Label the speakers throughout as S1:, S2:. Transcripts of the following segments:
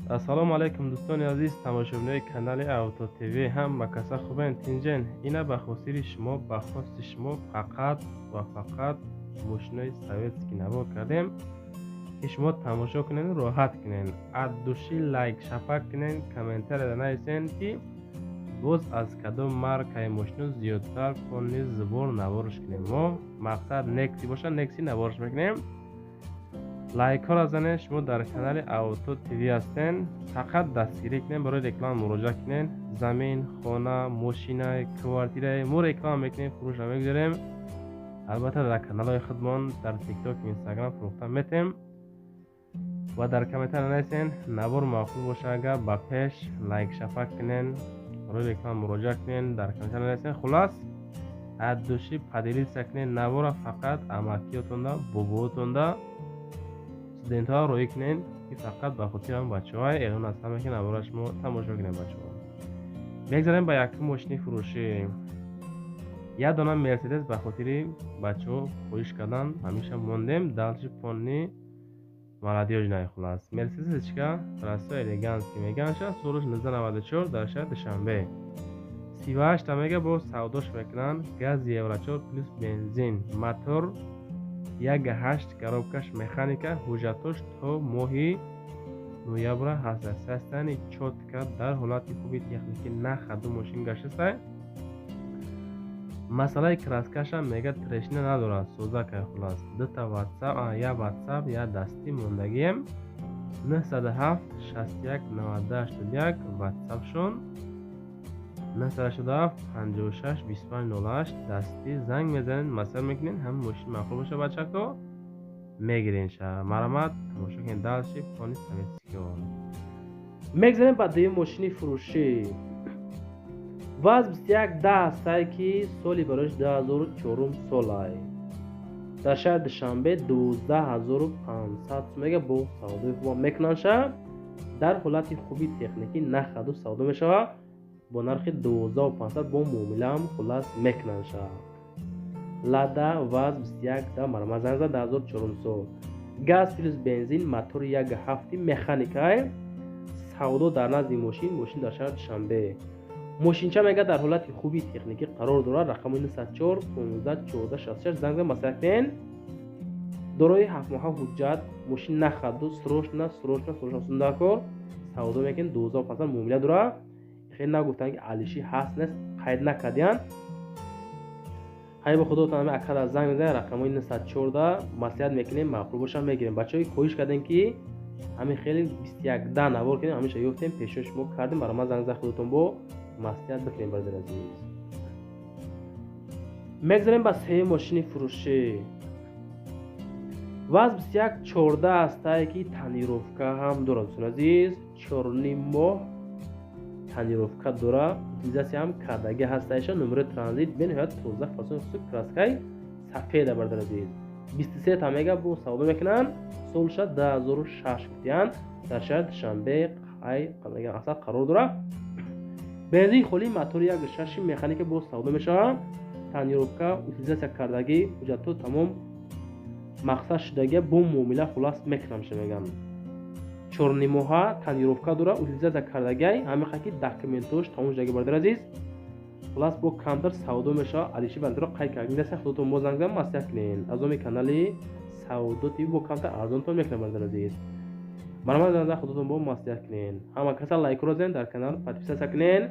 S1: ассалому алайкум дӯстони азиз, тамошобинони канали Авто ТВ. Ҳама каса хубен тинҷен. Ина ба хотири шумо, ба хости шумо фақат ва фақат мошинои советски набор кардем ки шумо тамошо кунен, роҳат кунен. Аддуши лайк шапак кунен, комментария нависен ки боз аз кадом маркаи мошино зиёдтар фонни зубор набориш кунем. Мо мақсад некси боша, некси набориш мекунем. лайкҳоро занед. Шумо дар канали Авто ТВ ҳастен. Фақат дастгирӣ кунен, барои реклама муроҷиат кунен. Замин, хона, мошина, квартира мо реклама мекунем, фурӯша мегузорем. албатта дар каналҳои худмон дар тикток, инстаграм фурӯхта метем. ва дар комментария нависен набор маъқул боша, агар ба пеш лайк шапак кунен, барои реклама муроҷиат кунен. Дар комментария нависен. Хулос аддуши падилиса кунен. Набора фақат амакиётонда, бобоотонда, студентҳо роӣ кунен ки фақат ба хотири ҳам бачаҳо эълон аз ҳама ки набора шумо тамошо кунен бачаҳо. мегзарем ба якум мошини фурӯшӣ. як дона мерседес ба хотири бачаҳо хоҳиш кардан ҳамеша мондем. далши фонни молодёжная. хулас мерседесечка красо элегантский меганша. солиш 1994 дар шаҳри душанбе. 38 мега бо савдош мекунанд. газ евро 4 плюс бензин. мотор 1.8 коробкаш механика. ҳуҷҷатош то моҳи ноябр ҳастастани чотка дар ҳолати хуби техникӣ нахаду мошин гаштаста. масъалаи краскаша мега трешина надорад. созака. хулас дута ватсап, я ватсап, я дастӣ мондагием. 907 61 92 81 ватсапшон. 987 56 25 08 дастӣ занг мезанед, масъал мекунед. ҳама мошин маъқул боша бачаҳо мегирен ша. марамат тамошо кунед. далши фони советскиё. мегзарем ба дуюм мошини фурӯшӣ. ваз 21 ҳастае ки соли бароиш 2004 солай. дар шаҳри душанбе 12500 сомега бо савдои хуба мекунанша. дар ҳолати хуби техникӣ нахаду савдо мешава. бо нархи 12500 бо муомилаам хулас мекунанша. лада ваз 21 марамат занза 2004 сол. газ плюс бензин. мотор 1.7 механикае. савдо дар назди мошин дар шаҳри душанбе. мошинча мега дар ҳолати хуби техникӣ қарор дорад. рақами 94 15 14 66 занг масъал кунед. дорои 7 моҳа ҳуҷҷат. мошин нахаду срочно сундакор савдо мекунед. 2500 муомила дорад. хеле нагуфтанд ки алиши ҳаст нест, қайд накардиянд. ҳай ба худотон акада занг мезанед. рақамои 914 маслиҳат мекунем, маъқул боша мегирем. бачаҳои хоҳиш кардем ки ҳамин хеле 21 набор кунем. ҳамеша ёфтем, пешниҳод шумо кардем. барои ман занг зада худотон бо маслиҳат бикунем. бардер азиз, мегзарем ба сеюм мошини фурӯшӣ. ваз 21 14 ҳастае ки танировка ҳам дорад. дӯстон азиз, 4.5 моҳ танировка дора. утилизатсия ҳам кардаги ҳастаиша. номери транзит бениҳоят тоза фасони хусуси краскаи сафеда. бардер азиз, 23 тамега бо савдо мекунанд. солша 2006 гуфтиянд. дар шаҳри душанбе асар қарор дорад. бензин холӣ. мотор 1.6 механика бо савдо мешавад. танировка утилизатсия кардаги ҳуҷҷатҳо тамом мақсад шудагия бо муомила хулас мекунам меган. 4.5 моҳа танировка дора. утилизатсия кардагиай ҳамин ки документош тамом шудагия. бардер азиз, хулас бо камтар савдо мешавад. алиши бандиро қайд кардем. худотон мо занг зада маслиҳат кунед. аз оми канали Савдо ТВ бо камтар арзонтон мекунам. бардер азиз, барои ман занг худотон бо маслиҳат кунед. ҳама каса лайкро занед, дар канал подписатсия кунед.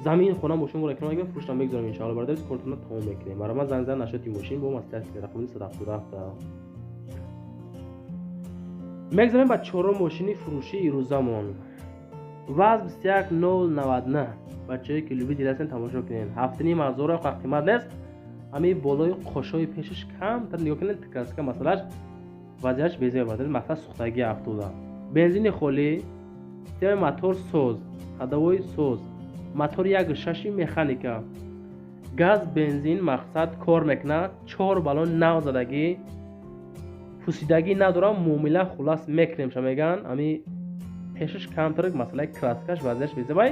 S1: замин, хона, мошин реклама мегирем, фурӯшта мегзорем. иншоалло бардер азиз, кортона тамом мекунем. барои ман занг зада нашоти мошин бо маслиҳат кунед. рақами 177. мегзарем ба чорум мошини фурӯшӣ ирӯзамон. ваз 21099. бачаҳое ки любители ҳастен тамошо кунед. 7500 қа қимат нест. ҳамин болои қошои пешаш камтар нигоҳ кунед. краска масъалаш вазиятш безеб бардер. мақсад сӯхтагии автода. бензини холӣ. системаи мотор соз. ҳадавои соз. мотор 1.6 механика. газ бензин мақсад кор мекунад. 4 балон нав задагӣ. пусидагӣ надорам. муомила хулас мекунем ша меган. ҳамин пешаш камтар масъалаи краскаш вазиятш безебай.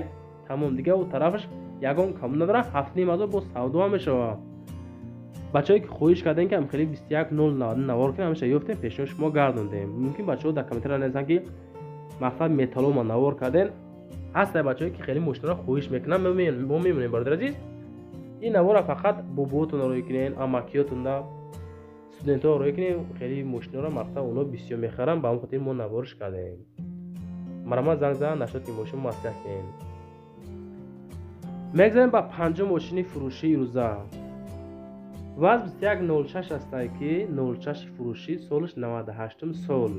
S1: тамом дига у тарафаш ягон кам надора. 7500 бо савдо ҳам мешавад. бачаҳое ки хоҳиш кардем ки ҳамхеле 21099 навор кунем, ҳамеша ёфтем, пешниҳоди шумо гардондем. мумкин бачаҳо дар комментария нависанд ки мақсад металло ма навор кардем. ҳастае бачаҳое ки хеле мошинро хоҳиш мекунанд. мо мемонем бародари азиз, ин навора фақат бобоатон рой кунед, амакиётонда студентҳо рой кунед, хеле мошинро мақсад онҳо бисёр мехаранд, ба ҳамон хотир мо навориш кардем. марама занг зан нашоти мошин маслиҳат кунем. мегзарем ба панҷум мошини фурӯшии рӯза. ваз 2106 астае ки 06 фурӯшӣ, солиш 98 сол.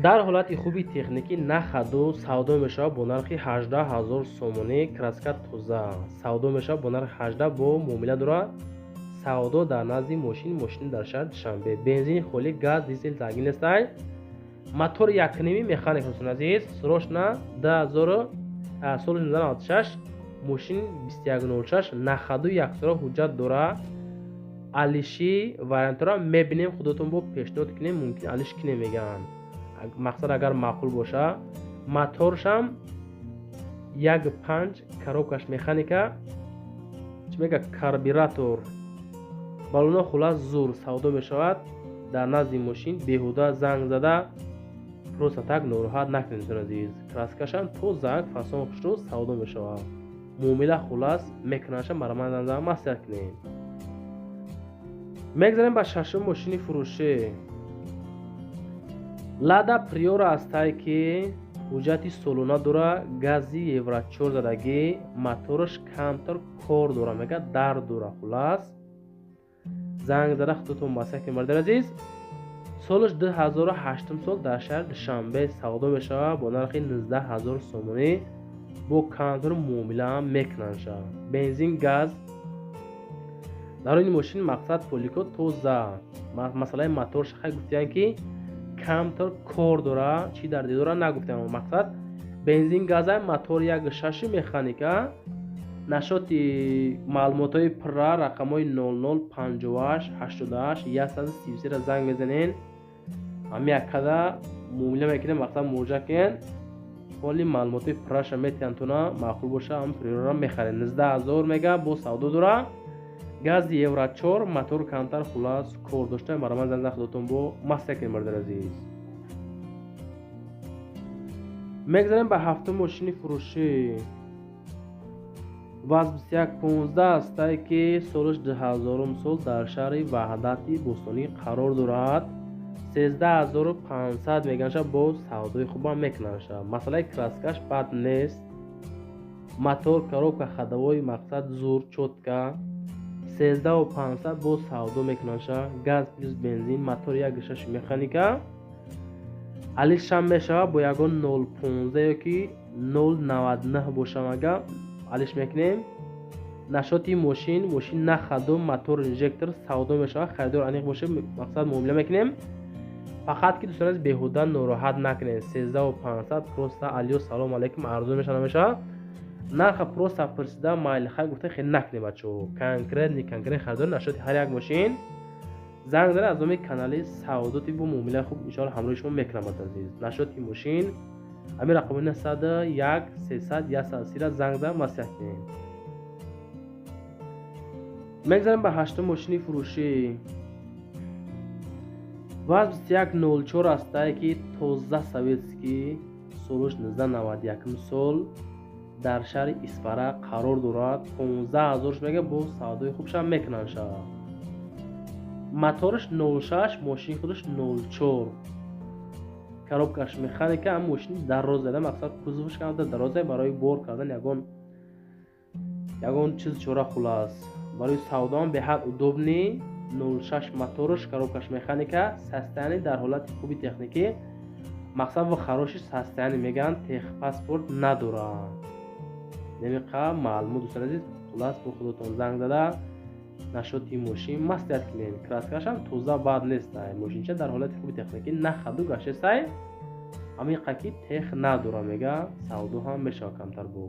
S1: дар ҳолати хуби техникӣ нахаду савдо мешавад бо нархи 18000 сомонӣ. краска тоза савдо мешавад бо нархи 18 бо муомила дорад. савдо дар назди мошини дар шаҳри Душанбе. бензини холӣ, газ, дизел зангин астай. мотор 1.5 механик ҳастон азиз. срочна 1996, мошин 2106, нахаду яксора ҳуҷҷат дора. алиши вариантора мебинем, худотон бо пешниҳод кунем, мумкин алиш кинем меган. мақсад агар маъқул боша. моторшам 1.5, коробкаш механика, чӣ мега карбюратор, баллоно хулас зур савдо мешавад. дар назди мошин беҳуда занг зада просто так нороҳат накунед азиз. краскашам тозак фасон хушрӯ савдо мешавад. муомила хулас мекунаша марамазанда маслиҳат кунед. мегзарем ба шашум мошини фурӯшӣ. лада приора астае ки ҳуҷҷати солона дора, гази евро 4 задагӣ, мотораш камтар кор дора, мега дар дора. хулас занг зада худтон маслиҳат кунед бародари азиз. солиш 2008 сол дар шаҳри Душанбе савдо мешавад бо нархи 19000 сомонӣ. бо камтар муомила мекунаша. бензин, газ. дар ин мошин мақсад полико тоза. масъалаи моторш хай гуфтиян ки камтар кор дора, чӣ дарди дора нагуфтам. мақсад бензин, газа, мотор 1.6 механика. нашоти маълумотҳои пра рақамҳои 0058 88 133 занг мезанен. ҳами яккада муомила мекунем, мақсад муроҷиат кунед. ҳоли маълумотҳои праша метиантона маъқул боша, ҳам приора мехаред. 19000 мега бо савдо дора. гази евро 4, мотор камтар хулас кор дошта. мараман занг худотон бо маслиҳат кунед бародари азиз. мегзарем ба ҳафтум мошини фурӯшӣ. ваз 2115 астае ки солиш 2000 сол дар шаҳри ваҳдати бостонӣ қарор дорад. 13500 меганаша бо савдои хубам мекунаша. масъалаи краскаш бад нест. мотор, коробка ходовой мақсад зур чотка. 13500 бо савдо мекунаша. газ плюс бензин, мотор 1.6 механика. алишам мешавад бо ягон 015 ёки 099 бошамага алиш мекунем. нашоти мошин нахаду, мотор инжектор савдо мешавад. харидор аниқ боша, мақсад муомила мекунем. фақат ки дӯстон беҳуда нороҳат накунед. 13500 просто алиё салом алейкум арзон меша намеша. нарха просто пурсида майли хай гуфта хеле накунед бачаҳо. конкрет харидор нашоти ҳар як мошин. занг зада аз номи канали савдоти бо муомилаи хуб иншоалло ҳамроҳи шумо мекунам азиз. нашоти мошин ами рақамони 101 300 130 занг зада маслиҳат кунед. мегзарем ба ҳаштум мошини фурӯшӣ. ваз 2104 астае ки тоза советский, солиш 1991 сол дар шаҳри Исфара қарор дорад. 15000 мега бо савдои хубшам мекунаша. моторш 06, мошини худаш 04, коробкаш механика. ам мошини дароз зада, мақсад кузовш камтар дарозе, барои бор кардан ягон чиз чора хулас. барои савдоам беҳад удобни. 06 моторш, коробкаш механика. состояние дар ҳолати хуби техникӣ, мақсад во хароши состояние меган, техпаспорт надора. намиқа маълумот дӯстон азиз. хулас бо худотон занг зада нашоти мошин маслиҳат кунед. краскашам тоза бад нестай. мошинча дар ҳолати хуби техникӣ нахаду гаштестай. амиқа ки тех надора мега, савдо ҳам мешава камтар бо